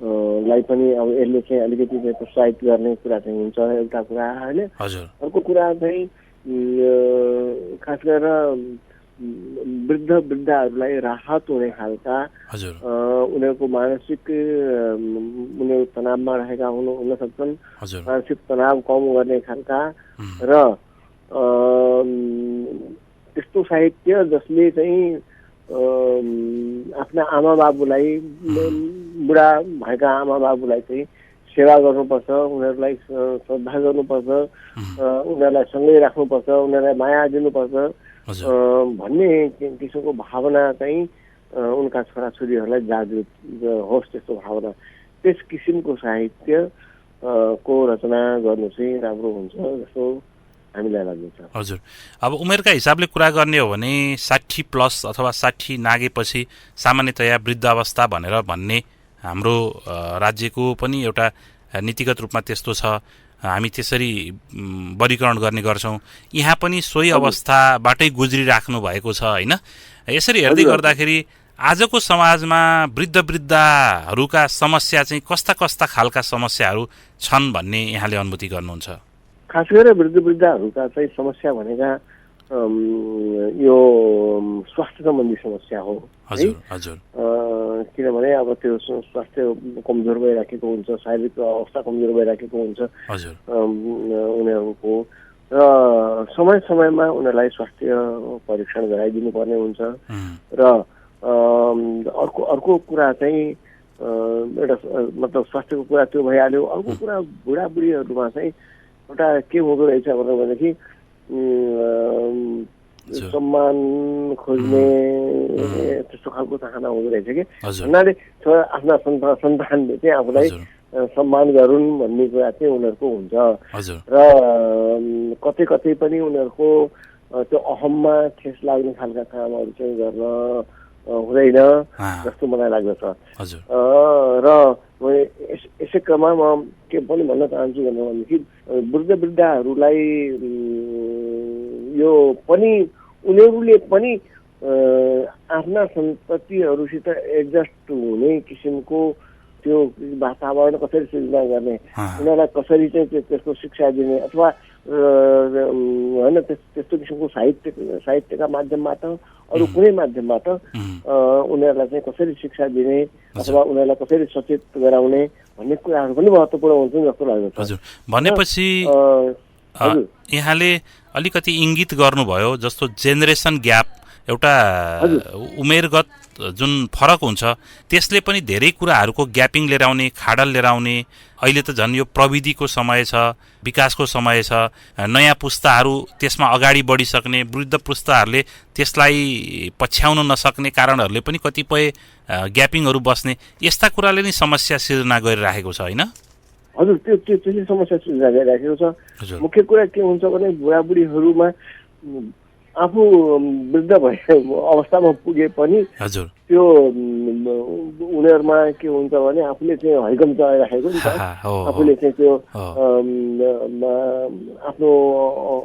लाई पनि अब यसले चाहिँ अलिकति चाहिँ प्रोत्साहित गर्ने कुरा चाहिँ हुन्छ एउटा कुरा होइन। अर्को कुरा चाहिँ खास गरेर वृद्धहरूलाई राहत हुने खालका उनीहरूको मानसिक उनीहरू तनावमा रहेका हुन सक्छन्, मानसिक तनाव कम गर्ने खालका र त्यस्तो साहित्य जसले चाहिँ आफ्ना आमा बाबुलाई बुढा भएका आमा बाबुलाई चाहिँ सेवा गर्नुपर्छ, उनीहरूलाई श्रद्धा गर्नुपर्छ, उनीहरूलाई सँगै राख्नुपर्छ, उनीहरूलाई माया दिनुपर्छ भन्ने किसिमको भावना चाहिँ उनका छोराछोरीहरूलाई जागृत होस्, त्यस्तो भावना त्यस किसिमको साहित्य को रचना गर्नु चाहिँ राम्रो हुन्छ जस्तो हामीलाई लाग्छ। हजुर, अब उमेरका हिसाबले कुरा गर्ने हो भने 60+ अथवा 60 नागेपछि सामान्यतया वृद्धावस्था भनेर भन्ने हाम्रो राज्यको पनि एउटा नीतिगत रूपमा त्यस्तो छ, हामी त्यसरी वर्गीकरण गर्ने गर्छौँ। यहाँ पनि सोही अवस्थाबाटै गुज्रिराख्नु भएको छ होइन। यसरी हेर्दै गर्दाखेरि आजको समाजमा वृद्धहरूका समस्या चाहिँ कस्ता कस्ता खालका समस्याहरू छन् भन्ने यहाँले अनुभूति गर्नुहुन्छ? खास गरेर वृद्धहरूका चाहिँ समस्या भनेका यो स्वास्थ्य सम्बन्धी समस्या हो। हजुर हजुर। किनभने अब त्यो स्वास्थ्य कमजोर भइराखेको हुन्छ, शारीरिक अवस्था कमजोर भइराखेको हुन्छ उनीहरूको, र समय समयमा उनीहरूलाई स्वास्थ्य परीक्षण गराइदिनु पर्ने हुन्छ। र अर्को कुरा चाहिँ एउटा मतलब स्वास्थ्यको कुरा त्यो भइहाल्यो। अर्को कुरा बुढाबुढीहरूमा चाहिँ एउटा के हुँदो रहेछ भनेदेखि सम्मान खोज्ने त्यस्तो खालको चाहना हुँदो रहेछ कि उनीहरूले आफ्ना सन्तानले चाहिँ आफूलाई सम्मान गरून् भन्ने कुरा चाहिँ उनीहरूको हुन्छ। र कतै कतै पनि उनीहरूको त्यो अहममा ठेस लाग्ने खालका कामहरू चाहिँ गर्न हुँदैन जस्तो मलाई लाग्दछ। र यसै क्रममा म के पनि भन्न चाहन्छु भनेदेखि वृद्धहरूलाई यो पनि उनीहरूले पनि आफ्ना सन्ततिहरूसित एडजस्ट हुने किसिमको त्यो वातावरण कसरी सृजना गर्ने, उनीहरूलाई कसरी चाहिँ त्यसको शिक्षा दिने अथवा होइन त्यस्तो किसिमको साहित्यका माध्यमबाट अरू कुनै माध्यमबाट उनीहरूलाई चाहिँ कसरी शिक्षा दिने अथवा उनीहरूलाई कसरी सचेत गराउने भन्ने कुराहरू पनि महत्त्वपूर्ण हुन्छ जस्तो लाग्छ। हजुर, भनेपछि यहाँले अलिकति इङ्गित गर्नुभयो जस्तो जेनेरेसन ग्याप, एउटा उमेरगत जुन फरक हुन्छ त्यसले पनि धेरै कुराहरूको ग्यापिङ लिएर आउने, खाडल लिएर आउने। अहिले त झन् यो प्रविधिको समय छ, विकासको समय छ, नयाँ पुस्ताहरू त्यसमा अगाडि बढिसक्ने, वृद्ध पुस्ताहरूले त्यसलाई पछ्याउन नसक्ने कारणहरूले पनि कतिपय ग्यापिङहरू बस्ने, यस्ता कुराले नै समस्या सिर्जना गरिराखेको छ होइन? हजुर, त्यसले समस्या सिर्जना गरिराखेको छ। मुख्य कुरा के हुन्छ भने बुढाबुढीहरूमा आफू वृद्ध भए अवस्थामा पुगे पनि त्यो उनीहरूमा के हुन्छ भने आफूले चाहिँ हैकम चलाइराखेको नि त, आफूले चाहिँ त्यो आफ्नो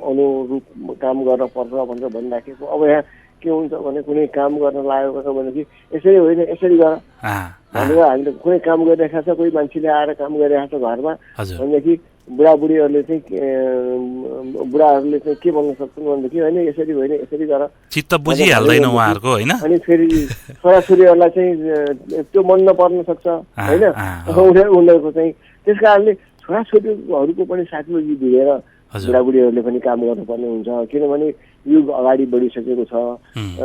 अनुरूप काम गर्न पर्छ भनेर भनिराखेको। अब यहाँ के हुन्छ भने कुनै काम गर्न लागेको भनेदेखि यसरी होइन यसरी गर भनेर हामीले कुनै काम गरिरहेको छ, कोही मान्छेले आएर काम गरिरहेको छ घरमा भनेदेखि बुढाबुढीहरूले चाहिँ के भन्न सक्छन् भनेदेखि होइन यसरी होइन यसरी गर, चित्त बुझिहाल्दैन उहाँहरूको होइन। अनि फेरि छोराछोरीहरूलाई चाहिँ त्यो मन नपर्न सक्छ होइन उनीहरूको चाहिँ। त्यस कारणले छोराछोरीहरूको पनि साइकोलोजी दिएर बुढाबुढीहरूले पनि काम गर्नुपर्ने हुन्छ। किनभने युग अगाडि बढिसकेको छ,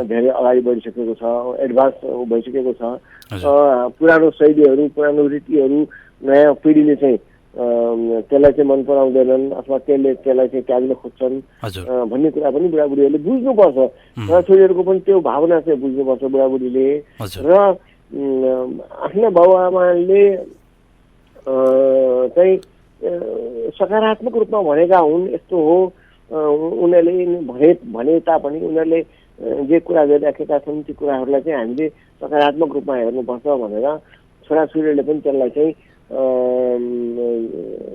धेरै अगाडि बढिसकेको छ, एडभान्स भइसकेको छ। पुरानो शैलीहरू, पुरानो रीतिहरू नयाँ पिँढीले चाहिँ त्यसलाई चाहिँ मन पराउँदैनन् अथवा त्यसलाई चाहिँ त्याग्न खोज्छन् भन्ने कुरा पनि बुढाबुढीहरूले बुझ्नुपर्छ। छोराछोरीहरूको पनि त्यो भावना चाहिँ बुझ्नुपर्छ बुढाबुढीले। र आफ्ना बाबुआमाले चाहिँ सकारात्मक रूपमा भनेका हुन् यस्तो हो, उनीहरूले भने तापनि उनीहरूले जे कुरा गरिराखेका छन् ती कुराहरूलाई चाहिँ हामीले सकारात्मक रूपमा हेर्नुपर्छ भनेर छोराछोरीहरूले पनि त्यसलाई चाहिँ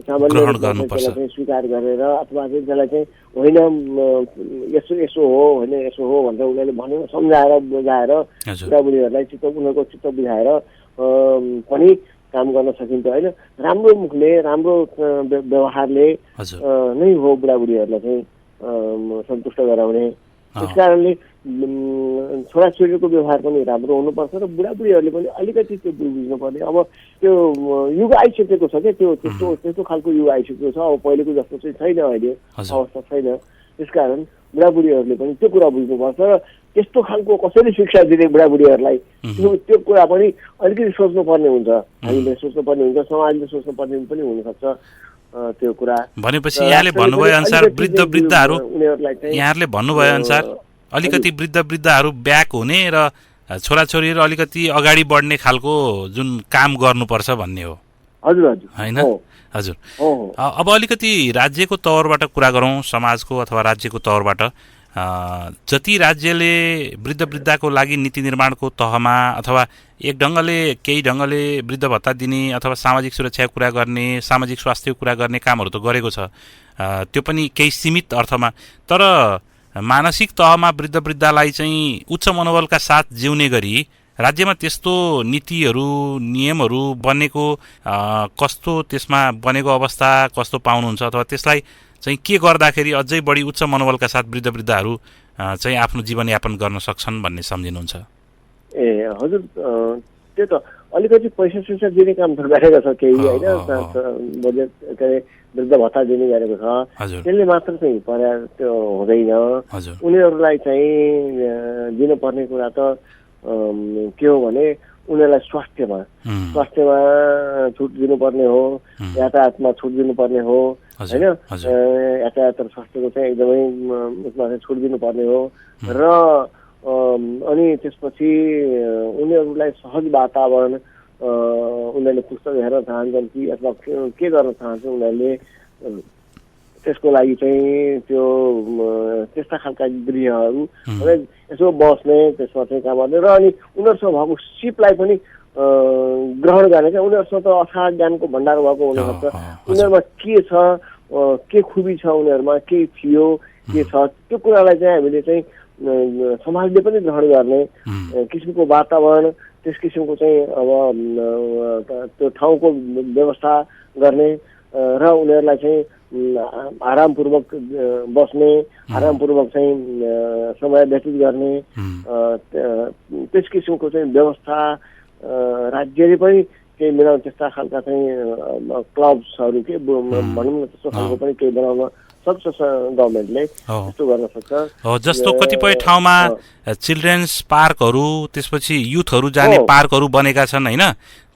सामान्य रूपमा स्वीकार गरेर अथवा चाहिँ त्यसलाई चाहिँ होइन यसो हो होइन यसो हो भनेर उनीहरूले भन्यो, सम्झाएर बुझाएर बुढाबुढीहरूलाई उनीहरूको चित्त बुझाएर पनि काम गर्न सकिन्छ होइन। राम्रो मुखले राम्रो व्यवहारले नै हो बुढाबुढीहरूलाई चाहिँ सन्तुष्ट गराउने। त्यस कारणले छोराछोरीको व्यवहार पनि राम्रो हुनुपर्छ र बुढाबुढीहरूले पनि अलिकति त्यो बुझ्नुपर्ने। अब त्यो युग आइसकेको छ क्या, त्यो त्यस्तो खालको युग आइसकेको छ। अब पहिलेको जस्तो चाहिँ छैन, अहिले अवस्था छैन। त्यसकारण बुढाबुढीहरूले पनि त्यो कुरा बुझ्नुपर्छ र त्यस्तो खालको कसरी शिक्षा दिने बुढाबुढीहरूलाई त्यो कुरा पनि अलिकति सोच्नुपर्ने हुन्छ। हामीले सोच्नुपर्ने हुन्छ, समाजले सोच्नुपर्ने पनि हुनसक्छ त्यो कुरा। भनेपछि यहाँले भन्नुभयो अनुसार वृद्धहरू यहाँहरूले भन्नुभयो अनुसार अलिकति वृद्धहरू ब्याक हुने र छोराछोरीहरू अलिकति अगाडि बढ्ने खालको जुन काम गर्नुपर्छ भन्ने हो। हजुर हजुर होइन हजुर। अब अलिकति राज्यको तौरबाट कुरा गरौँ, समाजको अथवा राज्यको तौरबाट जति राज्यले वृद्धको लागि नीति निर्माणको तहमा अथवा एक ढङ्गले केही ढङ्गले वृद्ध भत्ता दिने अथवा सामाजिक सुरक्षाको कुरा गर्ने, सामाजिक स्वास्थ्यको कुरा गर्ने कामहरू त गरेको छ, त्यो पनि केही सीमित अर्थमा। तर मानसिक तहमा वृद्धलाई चाहिँ उच्च मनोबलका साथ जिउने गरी राज्यमा त्यस्तो नीतिहरू नियमहरू बनेको कस्तो, त्यसमा बनेको अवस्था कस्तो पाउनुहुन्छ अथवा त्यसलाई चाहिँ के गर्दाखेरि अझै बढी उच्च मनोबलका साथ वृद्धहरू चाहिँ आफ्नो जीवनयापन गर्न सक्छन् भन्ने सम्झिनुहुन्छ? ए हजुर, त्यो त अलिकति पैसा दिने काम त गरेको छ केही होइन, बजेट के अरे वृद्ध भत्ता दिने गरेको छ। त्यसले मात्र चाहिँ पर्याप्त हुँदैन। उनीहरूलाई चाहिँ दिनुपर्ने कुरा त के हो भने उनीहरूलाई स्वास्थ्यमा छुट दिनुपर्ने हो, यातायातमा छुट दिनुपर्ने हो होइन। यातायात र स्वास्थ्यको चाहिँ एकदमै उसमा चाहिँ छुट दिनुपर्ने हो र अनि त्यसपछि उनीहरूलाई सहज वातावरण, उनीहरूले पुस्तक हेर्न चाहन्छन् कि अथवा के गर्न चाहन्छन् उनीहरूले, त्यसको लागि चाहिँ त्यो त्यस्ता खालका गृहहरू यसो बस्ने, त्यसमा चाहिँ काम गर्ने र अनि उनीहरूसँग भएको सिपलाई पनि ग्रहण गर्ने क्या। उनीहरूसँग त अथाह ज्ञानको भण्डार भएको हुनसक्छ। उनीहरूमा के छ, के खुबी छ, उनीहरूमा के थियो, के छ, त्यो कुरालाई चाहिँ हामीले चाहिँ समाजले पनि ग्रहण गर्ने किसिमको वातावरण, त्यस किसिमको चाहिँ अब त्यो ठाउँको व्यवस्था गर्ने र उनीहरूलाई चाहिँ आरामपूर्वक बस्ने, आरामपूर्वक चाहिँ समय व्यतीत गर्ने, त्यस किसिमको चाहिँ व्यवस्था राज्यले पनि केही मिलाउन, त्यस्ता खालका चाहिँ क्लब्सहरू के भनौँ न, त्यस्तो खालको पनि केही बनाउन सक्छ गभर्मेन्टले, त्यस्तो गर्न सक्छ। जस्तो कतिपय ठाउँमा चिल्ड्रेन्स पार्कहरू, त्यसपछि युथहरू जाने पार्कहरू बनेका छन् होइन।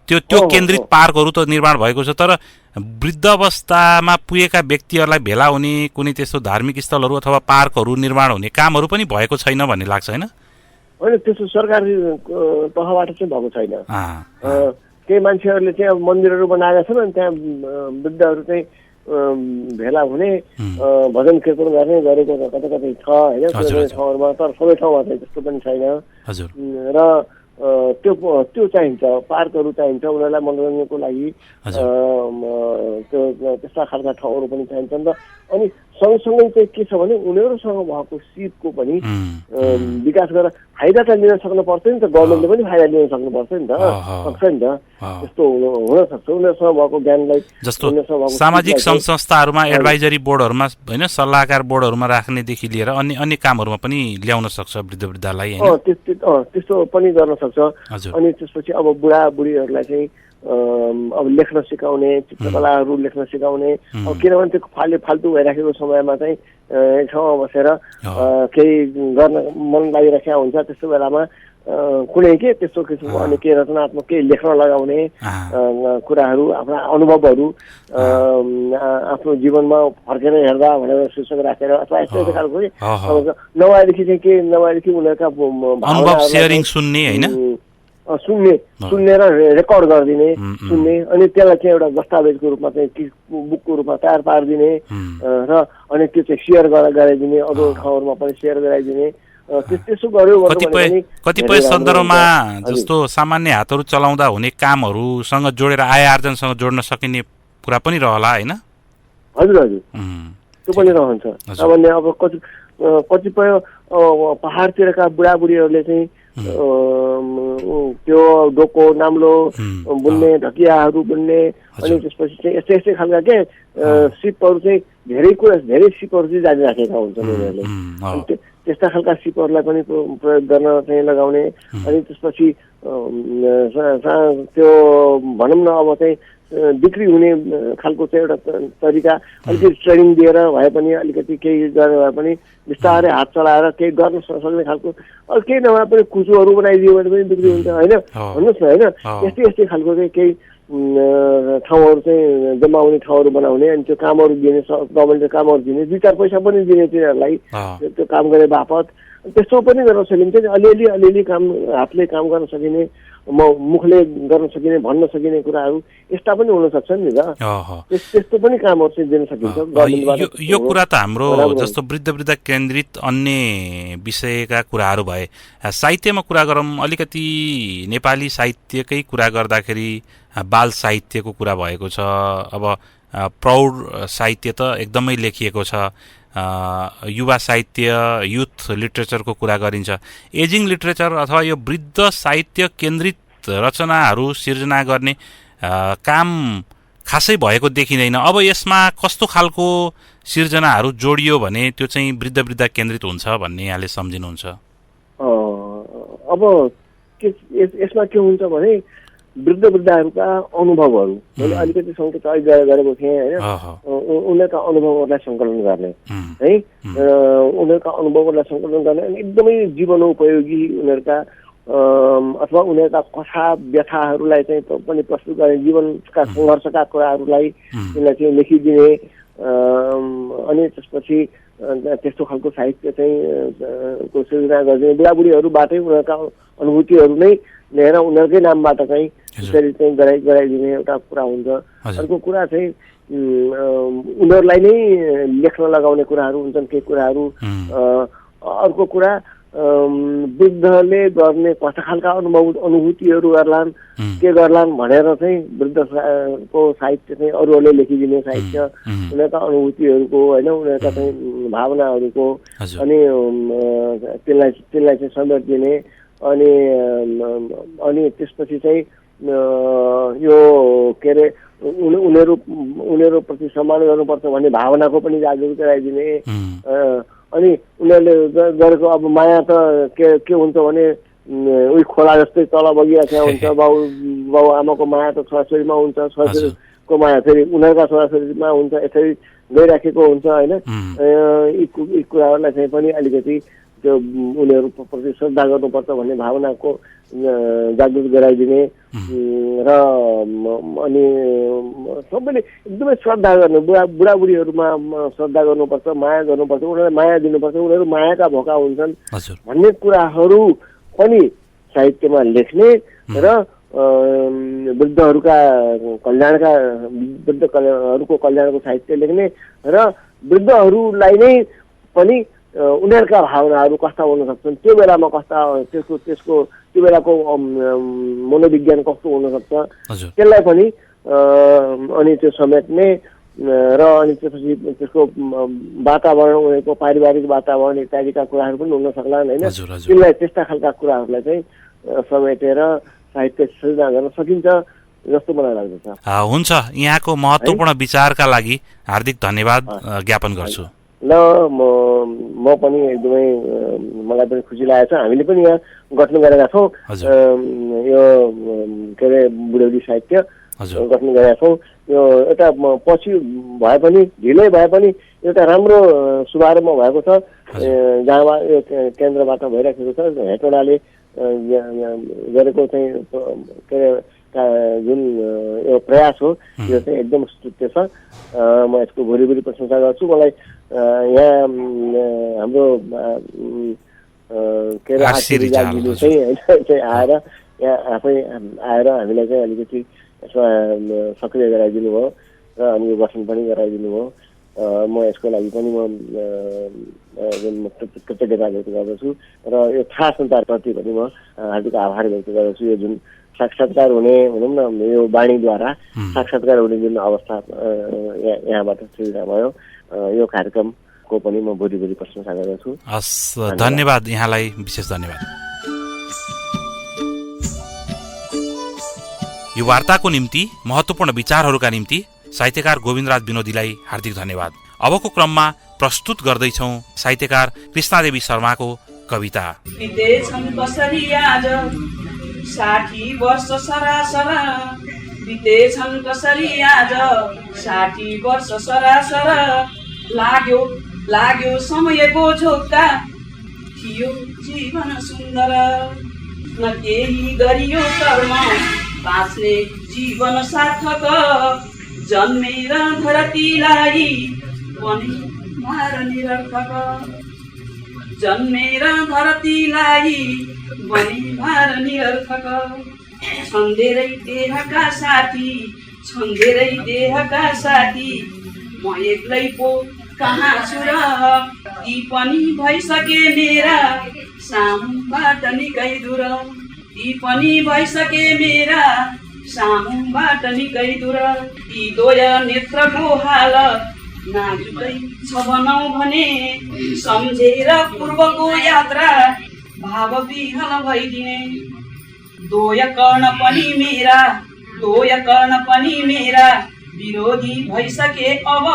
त्यो केन्द्रित पार्कहरू त निर्माण भएको छ, तर वृद्ध अवस्थामा पुगेका व्यक्तिहरूलाई भेला हुने कुनै त्यस्तो धार्मिक स्थलहरू अथवा पार्कहरू निर्माण हुने कामहरू पनि भएको छैन भन्ने लाग्छ होइन? होइन, त्यस्तो सरकारी तहबाट चाहिँ भएको छैन। केही मान्छेहरूले चाहिँ अब मन्दिरहरू बनाएका छन् अनि त्यहाँ वृद्धहरू चाहिँ भेला हुने, भजन कीर्तन गर्ने गरेको कतै कतै छ होइन ठाउँहरूमा, तर सबै ठाउँमा चाहिँ त्यस्तो पनि छैन। र त्यो चाहिन्छ, पार्कहरू चाहिन्छ उनीहरूलाई मनोरञ्जनको लागि, त्यो त्यस्ता खालका ठाउँहरू पनि चाहिन्छन्। र अनि सँगसँगै चाहिँ के छ भने उनीहरूसँग भएको सिपको पनि विकास गरेर फाइदा त लिन सक्नुपर्छ नि त, गभर्मेन्टले पनि फाइदा लिन सक्नुपर्छ नि त, सक्छ नि त, त्यस्तो हुनसक्छ। उनीहरूसँग भएको ज्ञानलाई जस्तो सामाजिक सङ्घ संस्थाहरूमा एडभाइजरी बोर्डहरूमा होइन, सल्लाहकार बोर्डहरूमा राख्नेदेखि लिएर अन्य कामहरूमा पनि ल्याउन सक्छ वृद्धलाई होइन? त्यस्तो पनि गर्न सक्छ। अनि त्यसपछि अब बुढाबुढीहरूलाई चाहिँ अब लेख्न सिकाउने, चित्रकलाहरू लेख्न सिकाउने, अब किनभने त्यो फाल्तु भइराखेको समयमा चाहिँ एक ठाउँमा बसेर केही गर्न मन लागिराखेको हुन्छ, त्यस्तो बेलामा कुनै के त्यस्तो किसिमको अनि केही रचनात्मक केही लेख्न लगाउने कुराहरू, आफ्ना अनुभवहरू आफ्नो जीवनमा फर्केर हेर्दा भनेर शीर्षक राखेर अथवा यस्तो खालको नभएदेखि चाहिँ के नभएदेखि उनीहरूका अनुभव सेयरिङ सुन्ने होइन, सुन्ने र रेकर्ड गरिदिने, सुन्ने, अनि त्यसलाई चाहिँ एउटा दस्तावेजको रूपमा चाहिँ बुकको रूपमा तयार पारिदिने र अनि त्यो चाहिँ सेयर गराइदिने, अरू ठाउँहरूमा पनि सेयर गराइदिने। त्यसो गर्यो कतिपय सन्दर्भमा जस्तो सामान्य हातहरू चलाउँदा हुने कामहरूसँग जोडेर आय आर्जनसँग जोड्न सकिने कुरा पनि रहला होइन? हजुर हजुर, त्यो पनि रहन्छ। सामान्य अब कतिपय पहाडतिरका बुढाबुढीहरूले चाहिँ त्यो डोको नाम्लो बुन्ने ढकियाहरू बुन्ने अनि त्यसपछि चाहिँ यस्तै यस्तै खालका के सिपहरू चाहिँ धेरै सिपहरू चाहिँ जारी राखेका हुन्छन् उनीहरूले। अनि त्यस्ता खालका सिपहरूलाई पनि प्रयोग गर्न चाहिँ लगाउने। अनि त्यसपछि त्यो भनौँ न अब चाहिँ बिक्री हुने खालको चाहिँ एउटा तरिका अलिकति ट्रेनिङ दिएर भए पनि अलिकति केही गरेर भए पनि बिस्तारै हात चलाएर केही गर्न सक्ने खालको केही नभए पनि कुचोहरू बनाइदियो भने पनि बिक्री हुन्छ होइन भन्नुहोस् न होइन। यस्तै खालको चाहिँ केही ठाउँहरू चाहिँ जम्मा हुने ठाउँहरू बनाउने अनि त्यो कामहरू दिने गभर्मेन्टले कामहरू दिने 2-4 पैसा पनि दिने तिनीहरूलाई त्यो काम गरे बापत त्यस्तो पनि गर्न सकिन्छ नि। अलिअलि काम हातले काम गर्न सकिने मुखले गर्न सकिने भन्न सकिने कुराहरू यस्ता पनि हुन सक्छन् नि त। त्यस्तो पनि कामहरू चाहिँ दिन सकिन्छ। यो कुरा त हाम्रो जस्तो वृद्ध केन्द्रित अन्य विषयका कुराहरू भए। साहित्यमा कुरा गरौँ अलिकति नेपाली साहित्यकै कुरा गर्दाखेरि बाल साहित्यको कुरा भएको छ। अब प्रौढ साहित्य त एकदमै लेखिएको छ। युवा साहित्य युथ लिटरेचरको कुरा गरिन्छ। एजिङ लिटरेचर अथवा यो वृद्ध साहित्य केन्द्रित रचनाहरू सिर्जना गर्ने काम खासै भएको देखिँदैन। अब यसमा कस्तो खालको सिर्जनाहरू जोडियो भने त्यो चाहिँ वृद्ध केन्द्रित हुन्छ भन्ने यहाँले सम्झिनुहुन्छ? अब यसमा के हुन्छ भने वृद्धहरूका अनुभवहरू मैले अलिकति सङ्केत गरेको थिएँ होइन। उनीहरूका अनुभवहरूलाई सङ्कलन गर्ने है उनीहरूका अनुभवहरूलाई सङ्कलन गर्ने अनि एकदमै जीवनोपयोगी उनीहरूका अथवा उनीहरूका कथा व्यथाहरूलाई चाहिँ पनि प्रस्तुत गर्ने जीवनका सङ्घर्षका कुराहरूलाई तिनीलाई चाहिँ लेखिदिने। अनि त्यसपछि त्यस्तो खालको साहित्य चाहिँ को सृजना गरिदिने बुढाबुढीहरूबाटै उनीहरूका अनुभूतिहरू नै लिएर उनीहरूकै नामबाट चाहिँ त्यसरी चाहिँ गराइदिने एउटा कुरा हुन्छ। अर्को कुरा चाहिँ उनीहरूलाई नै लेख्न लगाउने कुराहरू हुन्छन् केही कुराहरू। अर्को कुरा वृद्धले गर्ने कस्ता खालका अनुभूतिहरू गर्लान् के गर्लान् भनेर चाहिँ वृद्धको साहित्य चाहिँ अरूहरूले लेखिदिने साहित्य उनीहरूका अनुभूतिहरूको होइन उनीहरूका चाहिँ भावनाहरूको अनि त्यसलाई चाहिँ समेटिदिने। अनि त्यसपछि चाहिँ यो के अरे उनीहरूप्रति सम्मान गर्नुपर्छ भन्ने भावनाको पनि जागृत गराइदिने। अनि उनीहरूले गरेको अब माया त के हुन्छ भने उही खोला जस्तै तल बगिरहेको हुन्छ। बाउ आमाको माया त छोराछोरीमा हुन्छ, छोराछोरीको माया फेरि उनीहरूका छोराछोरीमा हुन्छ, यसरी गइराखेको हुन्छ होइन। यी कुराहरूलाई चाहिँ पनि अलिकति त्यो उनीहरूप्रति श्रद्धा गर्नुपर्छ भन्ने भावनाको जागृत गराइदिने। र अनि सबैले एकदमै श्रद्धा गर्ने बुढाबुढीहरूमा श्रद्धा गर्नुपर्छ, माया गर्नुपर्छ, उनीहरूलाई माया दिनुपर्छ, उनीहरू मायाका भोका हुन्छन् भन्ने कुराहरू पनि साहित्यमा लेख्ने र वृद्धहरूको कल्याणको साहित्य लेख्ने र वृद्धहरूलाई नै पनि उनीहरूका भावनाहरू कस्ता हुन सक्छन् त्यो बेलामा कस्ता त्यसको त्यो बेलाको मनोविज्ञान कस्तो हुनसक्छ त्यसलाई पनि अनि त्यो समेट्ने र अनि त्यसपछि त्यसको वातावरण उनीहरूको पारिवारिक वातावरण इत्यादिका कुराहरू पनि हुन सक्लान् होइन। त्यसलाई त्यस्ता खालका कुराहरूलाई चाहिँ समेटेर साहित्य सृजना गर्न सकिन्छ जस्तो मलाई लाग्दछ। हुन्छ, यहाँको महत्त्वपूर्ण विचारका लागि हार्दिक धन्यवाद ज्ञापन गर्छु। ल म पनि एकदमै मलाई पनि खुसी लागेको छ। हामीले पनि यहाँ गठन गरेका छौँ यो के अरे बुढौली साहित्य गठन गरेका छौँ। यो एउटा पछि भए पनि ढिलै भए पनि एउटा राम्रो शुभारम्भ भएको छ जहाँबाट यो केन्द्रबाट भइराखेको छ। हेटौडाले गरेको चाहिँ के अरे जुन यो प्रयास हो यो चाहिँ एकदम स्तुत्य छ। म यसको भोलि प्रशंसा गर्छु। मलाई यहाँ हाम्रो के अरे आशीर्वादले चाहिँ आएर यहाँ आफै आएर हामीलाई चाहिँ अलिकति यसमा सक्रिय गराइदिनु भयो र अनि यो गठन पनि गराइदिनु भयो। म यसको लागि पनि म कृतज्ञता व्यक्त गर्दछु र यो थाहा सञ्चारप्रति पनि म हार्दिक आभार व्यक्त गर्दछु। यो जुन साक्षात्कार हुने भनौँ न यो वाणीद्वारा साक्षात्कार हुने जुन अवस्था यहाँबाट सृजना भयो यो कार्यक्रमको पनि म भोलि प्रशंसा गर्दछु। हस्, धन्यवाद, यहाँलाई विशेष धन्यवाद। यो वार्ताको निम्ति महत्त्वपूर्ण विचारहरूका निम्ति साहित्यकार गोविन्दराज विनोदीलाई हार्दिक धन्यवाद। अबको क्रममा प्रस्तुत गर्दैछौँ साहित्यकार कृष्णादेवी शर्माको कविता। बितेछन् कसरी आज 60 वर्ष सरासर, बितेछन् कसरी आज 60 वर्ष सरासर, लाग्यो समयको झोक्का, थियो जीवन सुन्दर, न केही गरियो कर्म, बाँच्ने जीवन सार्थक, जन्मेर धरतीलाई बने भार निरर्थक, जन्मेर धरतीलाई बने भार निरर्थक, छन् धेरै देहका साथी, छन् धेरै देहका साथी, म एक्लै पो कहाँ छु र, ती पनि भइसके मेरा सामुबाट निकै दूर, ती पनि भइसके मेरा सामुबाट निकै दूर, ती दोय नेत्रको हाल नाजुकै छ भनौ भने, सम्झेर पूर्वको यात्रा भाव विहल भइदिने, दोय कर्ण पनि मेरा, दोय कर्ण पनि मेरा विरोधी भइसके अब,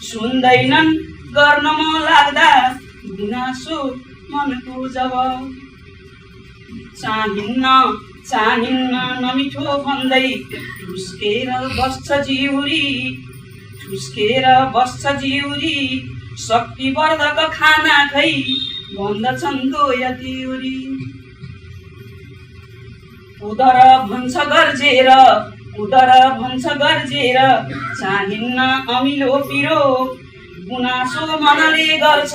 सुन्दैनन् गर्न मन लाग्दा गुनासो मनको जब, चाहिन्न नमिठो भन्दै ठुस्केर बस्छ जिउरी, ठुस्केर बस्छ जिउरी, शक्तिवर्धक खाना खै भन्दछन् दोय तिउरी, उदर भन्छ गर्जेर, उदर भन्छ गर्जेर, चाहिन्न अमिलो पिरो, गुनासो मनले गर्छ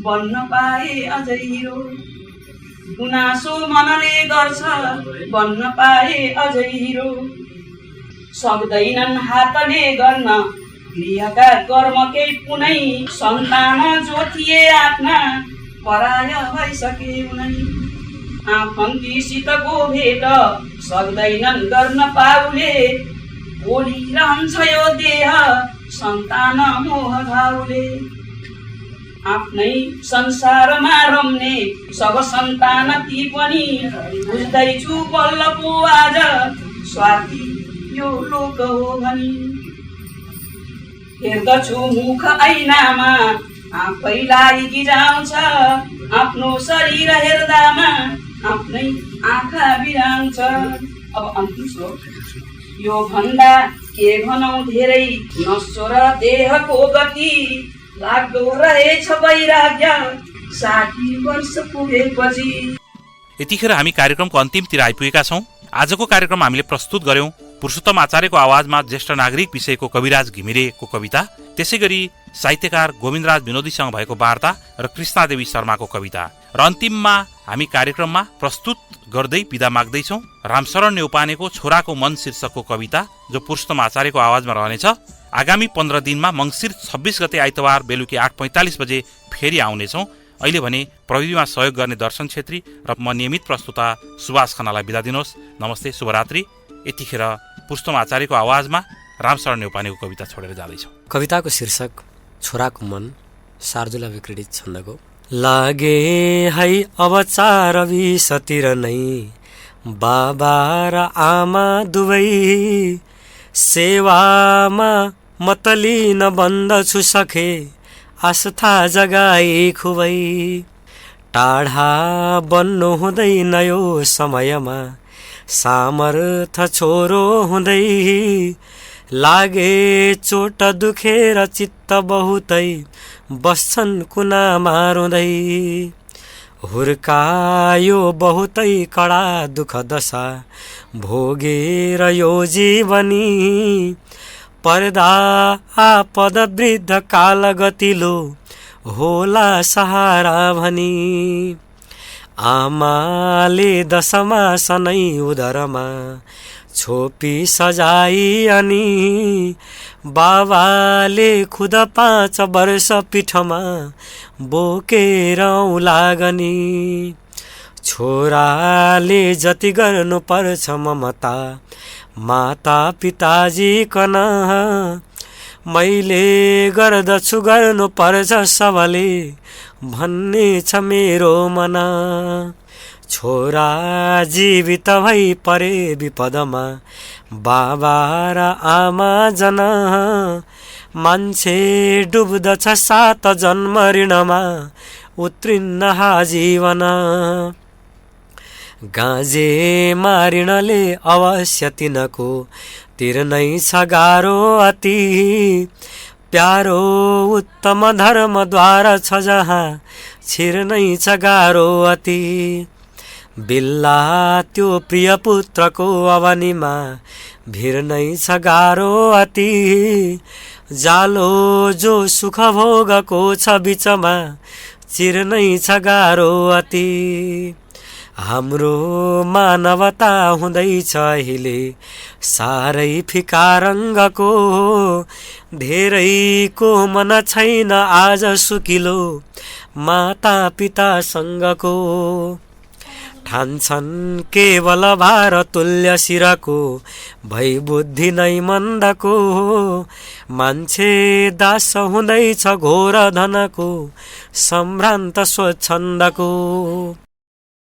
बन्न पाए अझै हिरो, गुनासो मनले गर्छ बन्न पाए अझै हिरो, सक्दैनन् हातले गर्न गृहका कर्मकै पुनै, सन्तान जो थिए आफ्ना पराय भइसके उनै, आफन्तीसितको भेट सक्दैनन् गर्न पाउले, बोलिरहन्छ यो देह सन्तान मोह घाउले, आफ्नै संसारमा रम्ने सब सन्तान ती पनि, बुझ्दैछु बल्ल पो आज स्वार्थी यो लोक हो भनी, हेर्दछु मुख ऐनामा आफैलाई गिजाउँछ, आफ्नो शरीर हेर्दामा आफ्नै आँखा बिराउँछ। अब अन्तिम श्लोक। यो भन्दा के भनौँ धेरै नश्वर देहको गति, लाग्दो रहेछ वैराग्य 60 वर्ष पुगेपछि। यतिखेर हामी कार्यक्रमको अन्तिमतिर आइपुगेका छौं। आजको कार्यक्रम हामीले प्रस्तुत गर्यौं पुरुषोत्तम आचार्यको आवाजमा ज्येष्ठ नागरिक विषयको कविराज घिमिरेको कविता, त्यसैगरी साहित्यकार गोविन्दराज विनोदीसँग भएको वार्ता र कृष्णादेवी शर्माको कविता, र अन्तिममा हामी कार्यक्रममा प्रस्तुत गर्दै बिदा माग्दैछौं रामशरण नेउपानेको छोराको मन शीर्षकको कविता, जो पुरुषोत्तम आचार्यको आवाजमा रहनेछ। आगामी 15 दिनमा मंसिर 26 गते आइतबार बेलुकी 8:45 बजे फेरि आउनेछौं। अहिले भने प्रविधिमा सहयोग गर्ने दर्शन छेत्री र म नियमित प्रस्तुता सुभाष खनालाई बिदा दिनुहोस्। नमस्ते, शुभरात्रि। यतिखेर पुरुषोत्तम आचार्यको आवाजमा रामशरण नेउपानेको कविता छोडेर जाँदैछौँ। कविताको शीर्षक छोराको मन, शार्दुला विक्रीडित छन्दको। लागे है अब 4:20 नै बाबा र आमा दुवै, सेवामा मतलिन बन्दछु सखे आस्था जगाई खुबै। टाढा बन्नु हुँदैन यो समयमा सामर्थ छोरो हुँदै, लागे चोट दुखेर चित्त बहुतै बस्छन् कुनामा रुँदै। हुर्कायो बहुतै कडा दुःख दशा भोगेर यो जीवनी, पर्दा आपद वृद्ध काल गतिलो होला सहारा भनी। आमाले दशमा सनै उदरमा छोपी सजाई अनि, बाबाले खुद 5 वर्ष पीठमा बोकेर लागनी। छोराले जति गर्नु पर्छ ममता माता पिताजी कन, मैले गर्दछु गर्नु पर्छ सबले भन्ने छ मेरो मन। छोरा जीवित भई परे विपदमा बाबा र आमा जन मान्छे डुब्दछ 7 जन्म ऋणमा उत्रिन्न जीवन गाँजे मारिणले अवश्य तिनको तिर्नै छ गाह्रो अति प्यारो उत्तम धर्मद्वार छ जहाँ छिर्नै छ गाह्रो अति बिल्ला त्यो प्रिय पुत्रको अवनीमा भिर्नै छ गाह्रो अति जालो जो सुख भोगको छ बिचमा चिर्नै छ गाह्रो अति हाम्रो मानवता हुँदैछ अहिले साह्रै फिका रङ्गको धेरैको मन छैन आज सुकिलो माता पिता सँगको ठान्छन् केवल भार तुल्य शिरको भई बुद्धि नै मन्दको मान्छे दास हुँदैछ घोर धनको सम्भ्रान्त स्वच्छन्दको